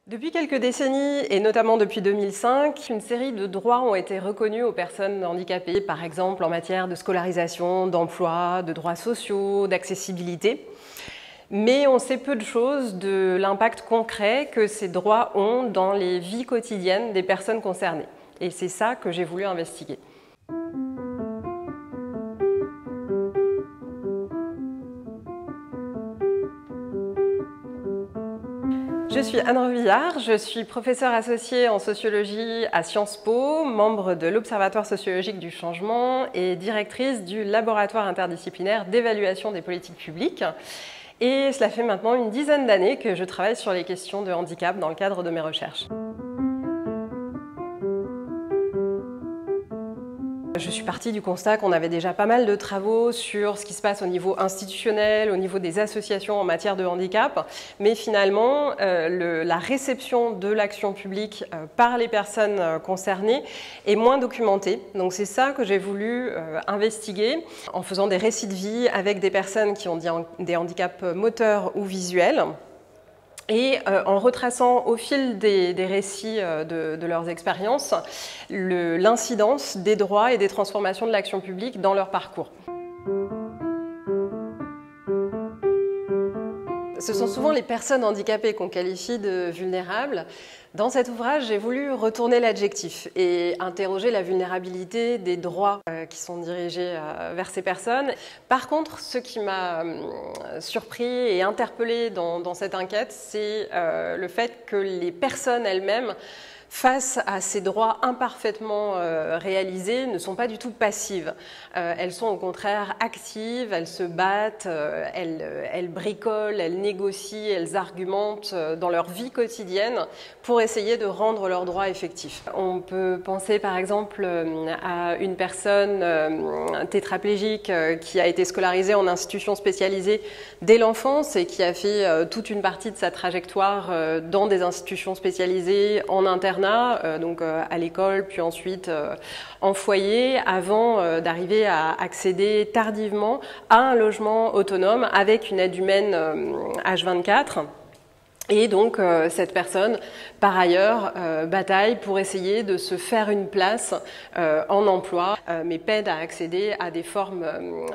Depuis quelques décennies, et notamment depuis 2005, une série de droits ont été reconnus aux personnes handicapées, par exemple en matière de scolarisation, d'emploi, de droits sociaux, d'accessibilité. Mais on sait peu de choses de l'impact concret que ces droits ont dans les vies quotidiennes des personnes concernées. Et c'est ça que j'ai voulu investiguer. Je suis Anne Revillard, je suis professeure associée en sociologie à Sciences Po, membre de l'Observatoire sociologique du changement et directrice du laboratoire interdisciplinaire d'évaluation des politiques publiques. Et cela fait maintenant une dizaine d'années que je travaille sur les questions de handicap dans le cadre de mes recherches. Je suis partie du constat qu'on avait déjà pas mal de travaux sur ce qui se passe au niveau institutionnel, au niveau des associations en matière de handicap, mais finalement, la réception de l'action publique par les personnes concernées est moins documentée. Donc c'est ça que j'ai voulu investiguer en faisant des récits de vie avec des personnes qui ont des handicaps moteurs ou visuels. Et en retraçant au fil des récits de leurs expériences l'incidence des droits et des transformations de l'action publique dans leur parcours. Ce sont souvent les personnes handicapées qu'on qualifie de vulnérables. Dans cet ouvrage, j'ai voulu retourner l'adjectif et interroger la vulnérabilité des droits qui sont dirigés vers ces personnes. Par contre, ce qui m'a surpris et interpellé dans cette enquête, c'est le fait que les personnes elles-mêmes, face à ces droits imparfaitement réalisés, ne sont pas du tout passives. Elles sont au contraire actives, elles se battent, elles bricolent, elles négocient, elles argumentent dans leur vie quotidienne pour essayer de rendre leurs droits effectifs. On peut penser par exemple à une personne tétraplégique qui a été scolarisée en institution spécialisée dès l'enfance et qui a fait toute une partie de sa trajectoire dans des institutions spécialisées en internat, donc à l'école, puis ensuite en foyer, avant d'arriver à accéder tardivement à un logement autonome avec une aide humaine H24. Et donc cette personne, par ailleurs, bataille pour essayer de se faire une place en emploi, mais peine à accéder à des formes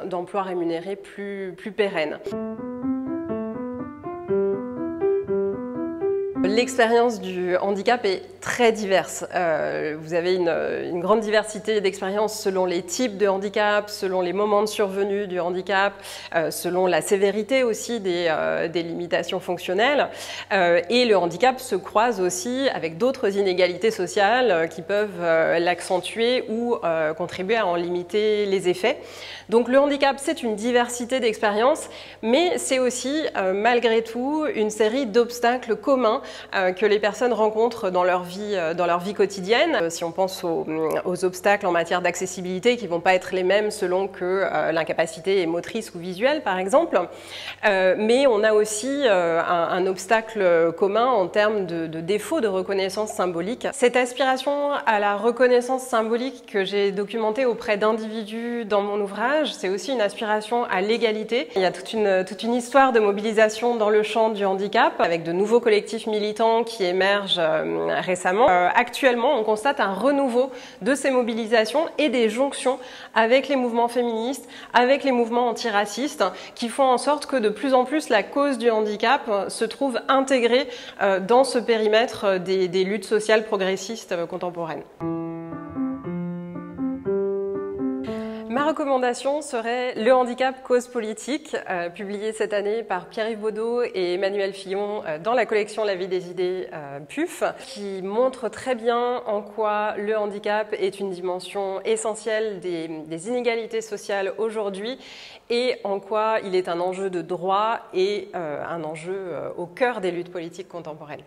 d'emploi rémunérés plus pérennes. L'expérience du handicap est très diverse. Vous avez une grande diversité d'expériences selon les types de handicap, selon les moments de survenue du handicap, selon la sévérité aussi des limitations fonctionnelles. Et le handicap se croise aussi avec d'autres inégalités sociales qui peuvent l'accentuer ou contribuer à en limiter les effets. Donc le handicap, c'est une diversité d'expériences, mais c'est aussi, malgré tout, une série d'obstacles communs que les personnes rencontrent dans leur vie quotidienne. Si on pense aux obstacles en matière d'accessibilité qui ne vont pas être les mêmes selon que l'incapacité est motrice ou visuelle, par exemple, mais on a aussi un obstacle commun en termes de défaut de reconnaissance symbolique. Cette aspiration à la reconnaissance symbolique que j'ai documentée auprès d'individus dans mon ouvrage, c'est aussi une aspiration à l'égalité. Il y a toute une histoire de mobilisation dans le champ du handicap, avec de nouveaux collectifs militants qui émergent récemment. Actuellement, on constate un renouveau de ces mobilisations et des jonctions avec les mouvements féministes, avec les mouvements antiracistes, qui font en sorte que de plus en plus la cause du handicap se trouve intégrée dans ce périmètre des luttes sociales progressistes contemporaines. Ma recommandation serait Le handicap, cause politique, publié cette année par Pierre-Yves Baudot et Emmanuel Fillon dans la collection La vie des idées PUF, qui montre très bien en quoi le handicap est une dimension essentielle des inégalités sociales aujourd'hui et en quoi il est un enjeu de droit et un enjeu au cœur des luttes politiques contemporaines.